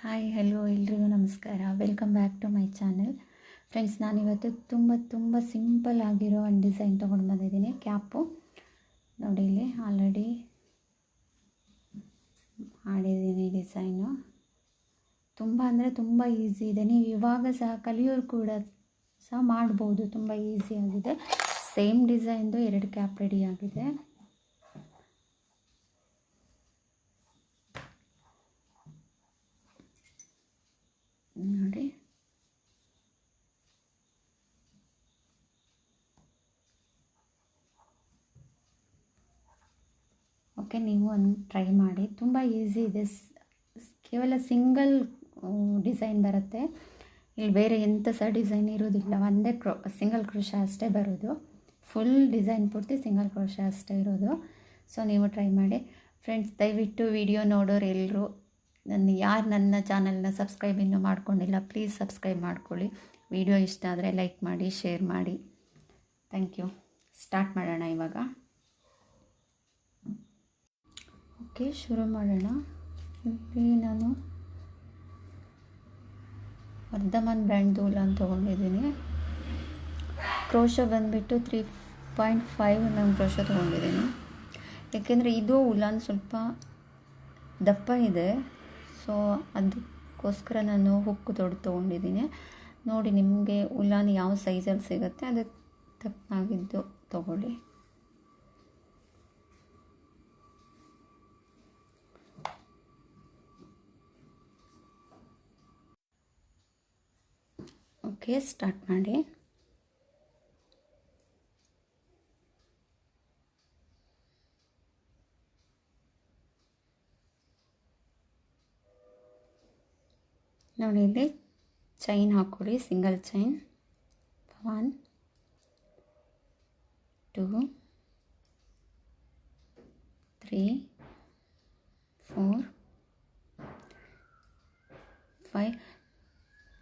Hi hello ಎಲ್ರಿಗೂ ನಮಸ್ಕಾರ. Welcome back to my channel. Friends, ನಾನಿವತ್ತು ತುಂಬ ಸಿಂಪಲ್ ಆಗಿರೋ ಒಂದು ಡಿಸೈನ್ ತೊಗೊಂಡು ಬಂದಿದ್ದೀನಿ. ಕ್ಯಾಪು ನೋಡಿ, ಇಲ್ಲಿ ಆಲ್ರೆಡಿ ಮಾಡಿದ್ದೀನಿ ಡಿಸೈನು. ತುಂಬ ಅಂದರೆ ತುಂಬ ಈಸಿ ಇದೆ. ನೀವು ಇವಾಗ ಸಹ ಕಲಿಯೋರು ಕೂಡ ಸಹ ಮಾಡ್ಬೋದು. ತುಂಬ ಈಸಿಯಾಗಿದೆ. ಸೇಮ್ ಡಿಸೈನ್ದು 2 ಕ್ಯಾಪ್ ರೆಡಿ ಆಗಿದೆ. ನೋಡಿ, ಓಕೆ, ನೀವು ಒಂದು ಟ್ರೈ ಮಾಡಿ. ತುಂಬ ಈಸಿ ಇದೆ. ಕೇವಲ ಸಿಂಗಲ್ ಡಿಸೈನ್ ಬರುತ್ತೆ. ಇಲ್ಲಿ ಬೇರೆ ಎಂಥ ಸಹ ಡಿಸೈನ್ ಇರೋದಿಲ್ಲ. ಒಂದೇ ಸಿಂಗಲ್ ಕ್ರೋಶಾ ಅಷ್ಟೇ ಬರೋದು. ಫುಲ್ ಡಿಸೈನ್ ಪೂರ್ತಿ ಸಿಂಗಲ್ ಕ್ರೋಶಾ ಅಷ್ಟೇ ಇರೋದು. ಸೊ ನೀವು ಟ್ರೈ ಮಾಡಿ. ಫ್ರೆಂಡ್ಸ್, ದಯವಿಟ್ಟು ವಿಡಿಯೋ ನೋಡೋರು ಎಲ್ಲರೂ ಯಾರು ನನ್ನ ಚಾನಲ್ನ ಸಬ್ಸ್ಕ್ರೈಬ್ ಇನ್ನೂ ಮಾಡ್ಕೊಂಡಿಲ್ಲ, ಪ್ಲೀಸ್ ಸಬ್ಸ್ಕ್ರೈಬ್ ಮಾಡ್ಕೊಳ್ಳಿ. ವಿಡಿಯೋ ಇಷ್ಟ ಆದರೆ ಲೈಕ್ ಮಾಡಿ, ಶೇರ್ ಮಾಡಿ. Thank you. ಸ್ಟಾರ್ಟ್ ಮಾಡೋಣ ಇವಾಗ. ಓಕೆ, ಶುರು ಮಾಡೋಣ. ಇಲ್ಲಿ ನಾನು ವರ್ಧಮಾನ್ ಬ್ರ್ಯಾಂಡ್ದು ಉಲಾನ್ ತೊಗೊಂಡಿದ್ದೀನಿ. ಕ್ರೋಶಾ ಬಂದುಬಿಟ್ಟು 3.5 ನಾನು ಕ್ರೋಶಾ ತೊಗೊಂಡಿದ್ದೀನಿ. ಏಕೆಂದರೆ ಇದು ಉಲಾನ್ ಸ್ವಲ್ಪ ದಪ್ಪ ಇದೆ. ಸೊ ಅದಕ್ಕೋಸ್ಕರ ನಾನು ಹುಕ್ಕು ದೊಡ್ಡ ತೊಗೊಂಡಿದ್ದೀನಿ. ನೋಡಿ, ನಿಮಗೆ ಉಲಾನ್ ಯಾವ ಸೈಜಲ್ಲಿ ಸಿಗುತ್ತೆ ಅದಕ್ಕೆ ತಕ್ಕನಾಗಿದ್ದು ತೊಗೊಳ್ಳಿ. ಓಕೆ, ಸ್ಟಾರ್ಟ್ ಮಾಡಿ. ನೋಡಿ, ಇಲ್ಲಿ ಚೈನ್ ಹಾಕ್ಕೊಳ್ಳಿ. Single chain 1 2 3 4 5.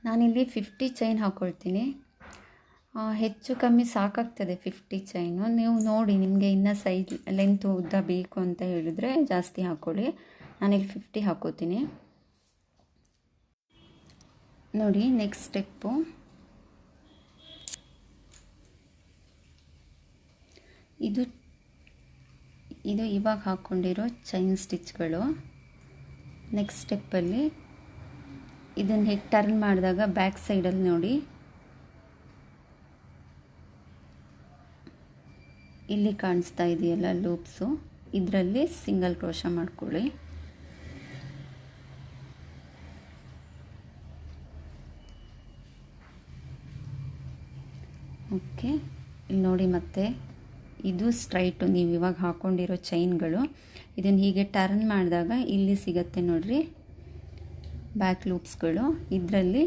ನಾನಿಲ್ಲಿ 50 ಚೈನ್ ಹಾಕ್ಕೊಳ್ತೀನಿ. ಹೆಚ್ಚು ಕಮ್ಮಿ ಸಾಕಾಗ್ತದೆ 50 ಚೈನು. ನೀವು ನೋಡಿ, ನಿಮಗೆ ಇನ್ನೂ ಸೈಜ್ ಲೆಂತ್ ಉದ್ದ ಬೇಕು ಅಂತ ಹೇಳಿದರೆ ಜಾಸ್ತಿ ಹಾಕ್ಕೊಳ್ಳಿ. ನಾನಿಲ್ಲಿ 50 ಹಾಕ್ಕೋತೀನಿ. ನೋಡಿ, ನೆಕ್ಸ್ಟ್ ಸ್ಟೆಪ್ಪು ಇದು ಇವಾಗ ಹಾಕ್ಕೊಂಡಿರೋ ಚೈನ್ ಸ್ಟಿಚ್ಗಳು. ನೆಕ್ಸ್ಟ್ ಸ್ಟೆಪ್ಪಲ್ಲಿ ಇದನ್ನು ಹೇಗೆ ಟರ್ನ್ ಮಾಡಿದಾಗ ಬ್ಯಾಕ್ ಸೈಡಲ್ಲಿ ನೋಡಿ, ಇಲ್ಲಿ ಕಾಣಿಸ್ತಾ ಇದೆಯಲ್ಲ ಲೂಪ್ಸು, ಇದರಲ್ಲಿ ಸಿಂಗಲ್ ಕ್ರೋಶಾ ಮಾಡ್ಕೊಳ್ಳಿ. ಓಕೆ, ಇಲ್ಲಿ ನೋಡಿ, ಮತ್ತೆ ಇದು ಸ್ಟ್ರೈಟು ನೀವು ಇವಾಗ ಹಾಕ್ಕೊಂಡಿರೋ ಚೈನ್ಗಳು. ಇದನ್ನು ಹೀಗೆ ಟರ್ನ್ ಮಾಡಿದಾಗ ಇಲ್ಲಿ ಸಿಗತ್ತೆ ನೋಡ್ರಿ ಬ್ಯಾಕ್ ಲೂಪ್ಸ್ಗಳು. ಇದರಲ್ಲಿ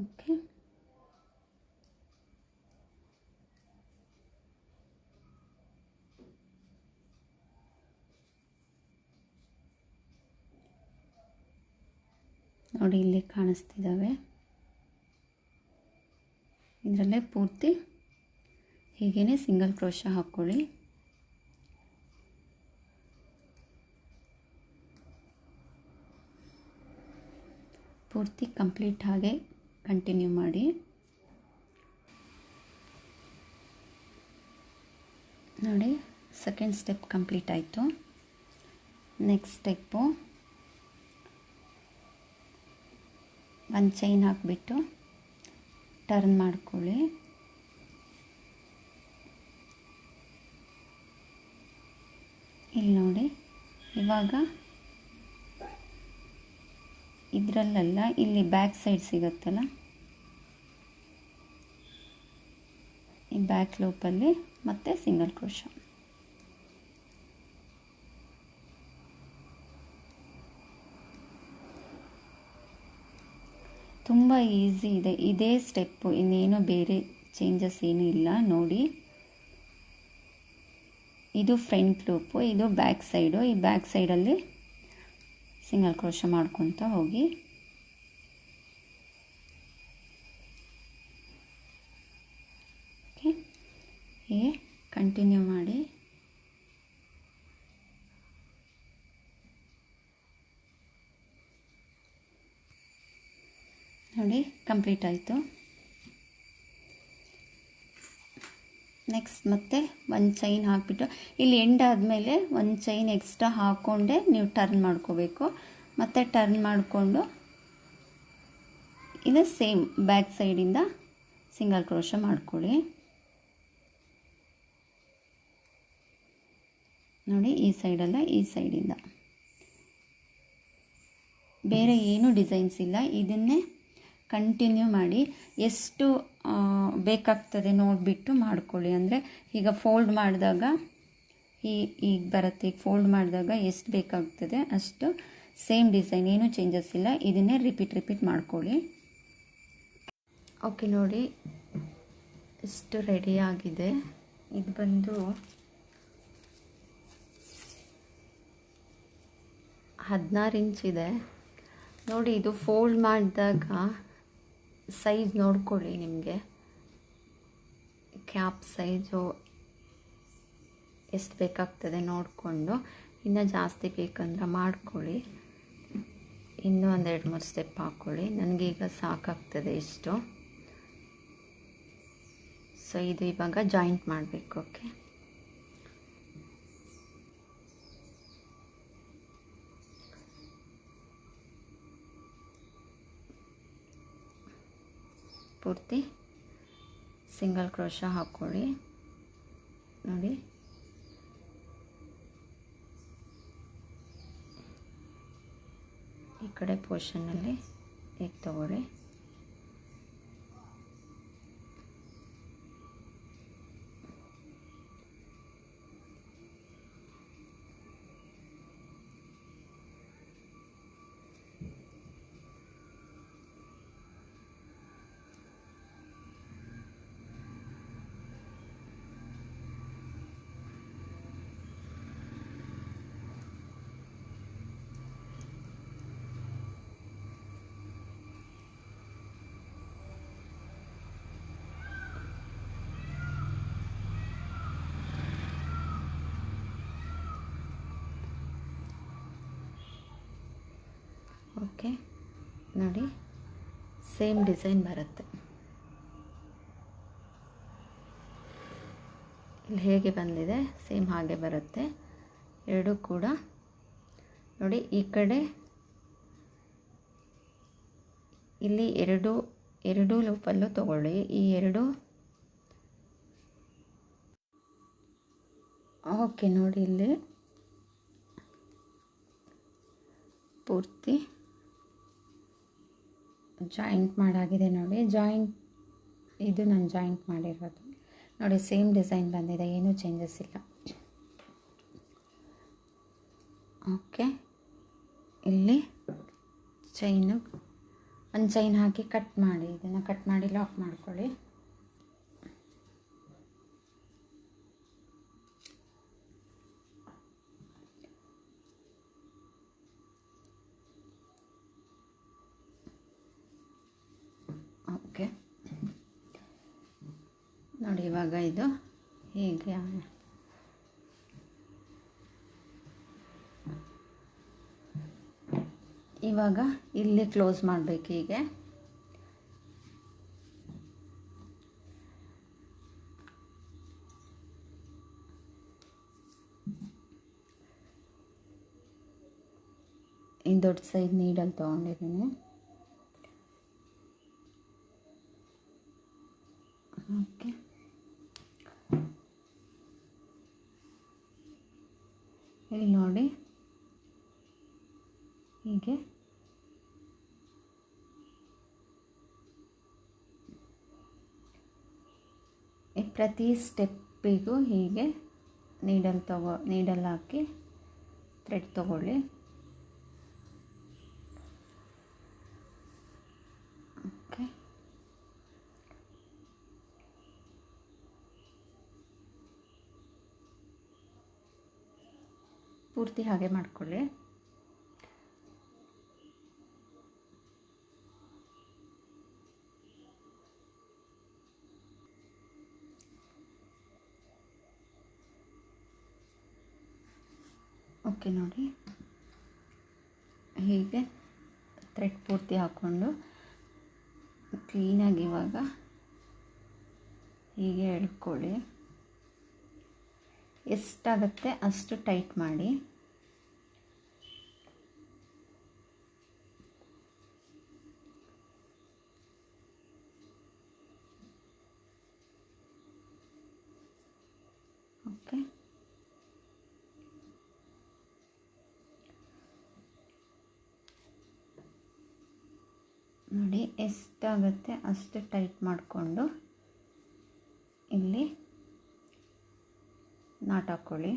ಓಕೆ, ನೋಡಿ, ಇಲ್ಲಿ ಕಾಣಿಸ್ತಿದ್ದಾವೆ. ಇದರಲ್ಲೇ ಪೂರ್ತಿ ಹೀಗೇ ಸಿಂಗಲ್ ಕ್ರೋಶಾ ಹಾಕ್ಕೊಳ್ಳಿ. ಪೂರ್ತಿ ಕಂಪ್ಲೀಟ್ ಹಾಗೆ ಕಂಟಿನ್ಯೂ ಮಾಡಿ. ನೋಡಿ, ಸೆಕೆಂಡ್ ಸ್ಟೆಪ್ ಕಂಪ್ಲೀಟ್ ಆಯಿತು. ನೆಕ್ಸ್ಟ್ ಸ್ಟೆಪ್ಪು ಒಂದು ಚೈನ್ ಹಾಕಿಬಿಟ್ಟು ಟರ್ನ್ ಮಾಡ್ಕೊಳ್ಳಿ. ಇಲ್ಲಿ ನೋಡಿ, ಇವಾಗ ಇದರಲ್ಲೆಲ್ಲ ಇಲ್ಲಿ ಬ್ಯಾಕ್ ಸೈಡ್ ಸಿಗುತ್ತಲ್ಲ, ಈ ಬ್ಯಾಕ್ ಲೂಪಲ್ಲಿ ಮತ್ತೆ ಸಿಂಗಲ್ ಕ್ರೋಶಾ. ತುಂಬ ಈಸಿ ಇದೆ. ಇದೇ ಸ್ಟೆಪ್ಪು, ಇನ್ನೇನು ಬೇರೆ ಚೇಂಜಸ್ ಏನೂ ಇಲ್ಲ. ನೋಡಿ, ಇದು ಫ್ರಂಟ್ ಲೂಪು, ಇದು ಬ್ಯಾಕ್ ಸೈಡು. ಈ ಬ್ಯಾಕ್ ಸೈಡಲ್ಲಿ ಸಿಂಗಲ್ ಕ್ರೋಶಾ ಮಾಡ್ಕೊತ ಹೋಗಿ. ಓಕೆ, ಹೀಗೆ ಕಂಟಿನ್ಯೂ ಮಾಡಿ ನೋಡಿ ಕಂಪ್ಲೀಟ್ ಆಯಿತು. ನೆಕ್ಸ್ಟ್ ಮತ್ತೆ ಒಂದು ಚೈನ್ ಹಾಕಿಬಿಟ್ಟು ಇಲ್ಲಿ ಎಂಡ್ ಆದಮೇಲೆ ಒಂದು ಚೈನ್ ಎಕ್ಸ್ಟ್ರಾ ಹಾಕ್ಕೊಂಡೆ ನೀವು ಟರ್ನ್ ಮಾಡ್ಕೋಬೇಕು. ಮತ್ತು ಟರ್ನ್ ಮಾಡಿಕೊಂಡು ಇದು ಸೇಮ್ ಬ್ಯಾಕ್ ಸೈಡಿಂದ ಸಿಂಗಲ್ ಕ್ರೋಶ ಮಾಡ್ಕೊಳ್ಳಿ. ನೋಡಿ ಈ ಸೈಡಲ್ಲ, ಈ ಸೈಡಿಂದ ಬೇರೆ ಏನೂ ಡಿಸೈನ್ಸ್ ಇಲ್ಲ. ಇದನ್ನೇ ಕಂಟಿನ್ಯೂ ಮಾಡಿ ಎಷ್ಟು ಬೇಕಾಗ್ತದೆ ನೋಡಿಬಿಟ್ಟು ಮಾಡ್ಕೊಳ್ಳಿ. ಅಂದರೆ ಈಗ ಫೋಲ್ಡ್ ಮಾಡಿದಾಗ ಈಗ ಬರುತ್ತೆ. ಈಗ ಫೋಲ್ಡ್ ಮಾಡಿದಾಗ ಎಷ್ಟು ಬೇಕಾಗ್ತದೆ ಅಷ್ಟು ಸೇಮ್ ಡಿಸೈನ್, ಏನೂ ಚೇಂಜಸ್ ಇಲ್ಲ. ಇದನ್ನೇ ರಿಪೀಟ್ ಮಾಡ್ಕೊಳ್ಳಿ. ಓಕೆ ನೋಡಿ ಇಷ್ಟು ರೆಡಿಯಾಗಿದೆ. ಇದು ಬಂದು 16 ಇಂಚ್ ಇದೆ ನೋಡಿ. ಇದು ಫೋಲ್ಡ್ ಮಾಡಿದಾಗ ಸೈಜ್ ನೋಡ್ಕೊಳ್ಳಿ, ನಿಮಗೆ ಕ್ಯಾಪ್ ಸೈಜು ಎಷ್ಟು ಬೇಕಾಗ್ತದೆ ನೋಡಿಕೊಂಡು, ಇನ್ನೂ ಜಾಸ್ತಿ ಬೇಕಂದ್ರೆ ಮಾಡ್ಕೊಳ್ಳಿ. ಇನ್ನೂ ಒಂದು 2-3 ಸ್ಟೆಪ್ ಹಾಕ್ಕೊಳ್ಳಿ. ನನಗೀಗ ಸಾಕಾಗ್ತದೆ ಇಷ್ಟು. ಸೊ ಇದು ಇವಾಗ ಜಾಯಿಂಟ್ ಮಾಡಬೇಕು. ಓಕೆ, ಪೂರ್ತಿ ಸಿಂಗಲ್ ಕ್ರೋಶ ಹಾಕ್ಕೊಳ್ಳಿ. ನೋಡಿ ಈ ಕಡೆ ಪೋರ್ಷನ್ನಲ್ಲಿ ಈಗ ತಗೊಳ್ಳಿ. ಓಕೆ ನೋಡಿ ಸೇಮ್ ಡಿಸೈನ್ ಬರುತ್ತೆ. ಇಲ್ಲಿ ಹೇಗೆ ಬಂದಿದೆ ಸೇಮ್ ಹಾಗೆ ಬರುತ್ತೆ. ಎರಡೂ ಕೂಡ ನೋಡಿ. ಈ ಕಡೆ ಇಲ್ಲಿ ಎರಡು ಲೂಪಲ್ಲೂ ತಗೊಳ್ಳಿ. ಈ ಎರಡು ಓಕೆ ನೋಡಿ ಇಲ್ಲಿ ಪೂರ್ತಿ ಜಾಯಿಂಟ್ ಮಾಡಾಗಿದೆ ನೋಡಿ. ಇದು ನಾನು ಜಾಯಿಂಟ್ ಮಾಡಿರೋದು ನೋಡಿ. ಸೇಮ್ ಡಿಸೈನ್ ಬಂದಿದೆ, ಏನೂ ಚೇಂಜಸ್ ಇಲ್ಲ. ಓಕೆ, ಇಲ್ಲಿ ಒಂದು ಚೈನ್ ಹಾಕಿ ಕಟ್ ಮಾಡಿ, ಇದನ್ನು ಕಟ್ ಮಾಡಿ ಲಾಕ್ ಮಾಡ್ಕೊಳ್ಳಿ. ಓಕೆ ನೋಡಿ ಇವಾಗ ಇದು ಹೀಗೆ ಇವಾಗ ಇಲ್ಲಿ ಕ್ಲೋಸ್ ಮಾಡಬೇಕು. ಹೀಗೆ ಈ ದೊಡ್ಡ ಸೈಜ್ ನೀಡಲ್ ತೊಗೊಂಡಿದ್ದೀನಿ. ಓಕೆ, ಇಲ್ಲಿ ನೋಡಿ ಹೀಗೆ ಪ್ರತಿ ಸ್ಟೆಪ್ಪಿಗೂ ಹೀಗೆ ನೀಡಲ್ ಹಾಕಿ ಥ್ರೆಡ್ ತಗೊಳ್ಳಿ. ಓಕೆ, ಪೂರ್ತಿ ಹಾಗೆ ಮಾಡ್ಕೊಳ್ಳಿ. ಓಕೆ ನೋಡಿ, ಹೀಗೆ ಥ್ರೆಡ್ ಪೂರ್ತಿ ಹಾಕ್ಕೊಂಡು ಕ್ಲೀನಾಗಿ ಇವಾಗ ಹೀಗೆ ಎಳ್ಕೊಳ್ಳಿ. ಎಷ್ಟಾಗುತ್ತೆ ಅಷ್ಟು ಟೈಟ್ ಮಾಡಿ. ಓಕೆ, ನೋಡಿ ಎಷ್ಟಾಗುತ್ತೆ ಅಷ್ಟು ಟೈಟ್ ಮಾಡಿಕೊಂಡು ಇಲ್ಲಿ ನಾಟ್ ಹಾಕ್ಕೊಳ್ಳಿ.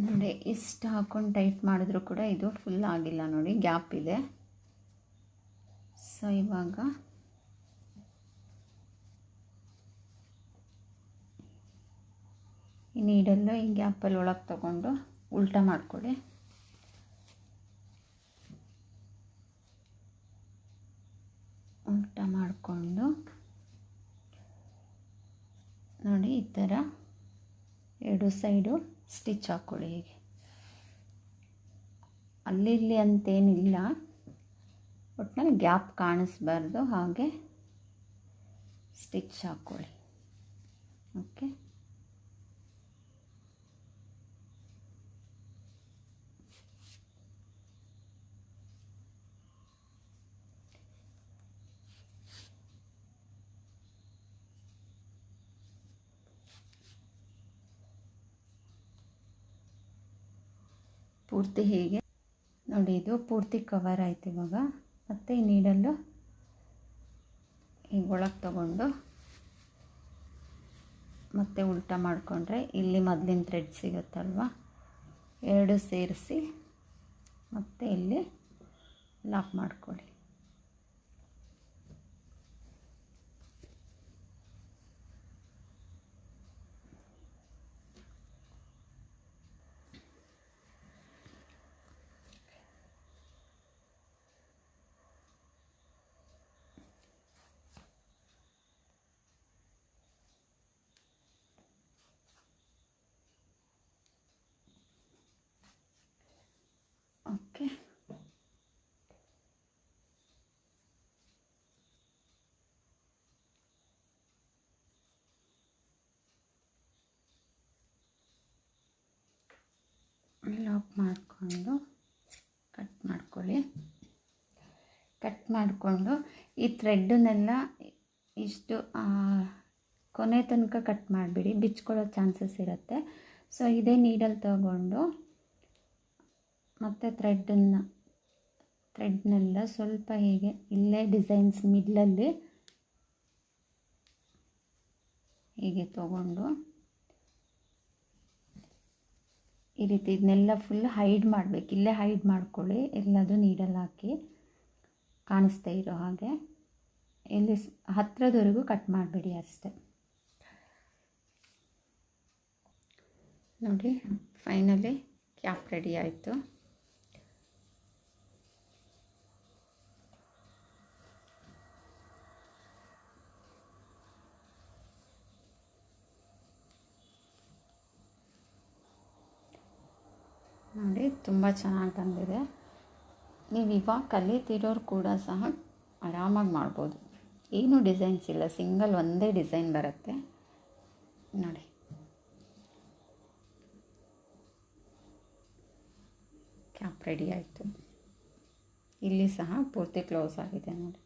ನೋಡಿ ಇಷ್ಟು ಹಾಕ್ಕೊಂಡು ಟೈಟ್ ಮಾಡಿದ್ರೂ ಕೂಡ ಇದು ಫುಲ್ ಆಗಿಲ್ಲ, ನೋಡಿ ಗ್ಯಾಪ್ ಇದೆ. ಸೊ ಇವಾಗ ಈ ನೀಡಲ್ಲು ಈ ಗ್ಯಾಪಲ್ಲಿ ಒಳಗೆ ತಗೊಂಡು ಉಲ್ಟಾ ಮಾಡ್ಕೊಳ್ಳಿ. ಉಲ್ಟಾ ಮಾಡಿಕೊಂಡು ನೋಡಿ ಈ ಥರ ಎರಡು ಸೈಡು ಸ್ಟಿಚ್ ಹಾಕ್ಕೊಳ್ಳಿ. ಹೀಗೆ ಅಲ್ಲಿ ಅಂತೇನಿಲ್ಲ, ಒಟ್ಟಿನಲ್ಲಿ ಗ್ಯಾಪ್ ಕಾಣಿಸ್ಬಾರ್ದು, ಹಾಗೆ ಸ್ಟಿಚ್ ಹಾಕ್ಕೊಳ್ಳಿ. ಓಕೆ, ಪೂರ್ತಿ ಹೀಗೆ ನೋಡಿ, ಇದು ಪೂರ್ತಿ ಕವರ್ ಆಯ್ತು. ಇವಾಗ ಮತ್ತೆ ಈ ನೀಡಲ್ಲು ಈಗ ಒಳಗೆ ತಗೊಂಡು ಮತ್ತೆ ಉಲ್ಟಾ ಮಾಡಿಕೊಂಡ್ರೆ ಇಲ್ಲಿ ಮೊದಲಿನ ಥ್ರೆಡ್ ಸಿಗುತ್ತಲ್ವ, ಎರಡು ಸೇರಿಸಿ ಮತ್ತೆ ಇಲ್ಲಿ ಲಾಕ್ ಮಾಡ್ಕೊಳ್ಳಿ. ಓಕೆ, ಲಾಕ್ ಮಾಡಿಕೊಂಡು ಕಟ್ ಮಾಡ್ಕೊಳ್ಳಿ. ಕಟ್ ಮಾಡಿಕೊಂಡು ಈ ಥ್ರೆಡ್ಡನ್ನೆಲ್ಲ ಇಷ್ಟು ಕೊನೆ ತನಕ ಕಟ್ ಮಾಡಿಬಿಡಿ, ಬಿಚ್ಕೊಳ್ಳೋ ಚಾನ್ಸಸ್ ಇರುತ್ತೆ. ಸೊ ಇದೇ ನೀಡಲ್ ತಗೊಂಡು ಮತ್ತು ಥ್ರೆಡ್ನೆಲ್ಲ ಸ್ವಲ್ಪ ಹೀಗೆ ಇಲ್ಲೇ ಡಿಸೈನ್ಸ್ ಮಿಡ್ಲಲ್ಲಿ ಹೀಗೆ ತಗೊಂಡು ಈ ರೀತಿ ಇದನ್ನೆಲ್ಲ ಫುಲ್ ಹೈಡ್ ಮಾಡಬೇಕು. ಇಲ್ಲೇ ಹೈಡ್ ಮಾಡ್ಕೊಳ್ಳಿ, ಎಲ್ಲದು ನೀಡಲ್ ಹಾಕಿ ಕಾಣಿಸ್ತಾ ಇರೋ ಹಾಗೆ. ಇಲ್ಲಿ ಹತ್ತಿರದವರೆಗೂ ಕಟ್ ಮಾಡಿಬಿಡಿ ಅಷ್ಟೆ. ನೋಡಿ ಫೈನಲಿ ಕ್ಯಾಪ್ ರೆಡಿ ಆಯಿತು. ನೋಡಿ ತುಂಬ ಚೆನ್ನಾಗಿ ಬಂದಿದೆ. ನೀವು ಇವಾಗ ಕಲಿತಿರೋರು ಕೂಡ ಸಹ ಆರಾಮಾಗಿ ಮಾಡ್ಬೋದು. ಏನೂ ಡಿಸೈನ್ಸ್ ಇಲ್ಲ, ಸಿಂಗಲ್ ಒಂದೇ ಡಿಸೈನ್ ಬರುತ್ತೆ ನೋಡಿ. ಕ್ಯಾಪ್ ರೆಡಿ ಆಯಿತು. ಇಲ್ಲಿ ಸಹ ಪೂರ್ತಿ ಕ್ಲೋಸ್ ಆಗಿದೆ ನೋಡಿ.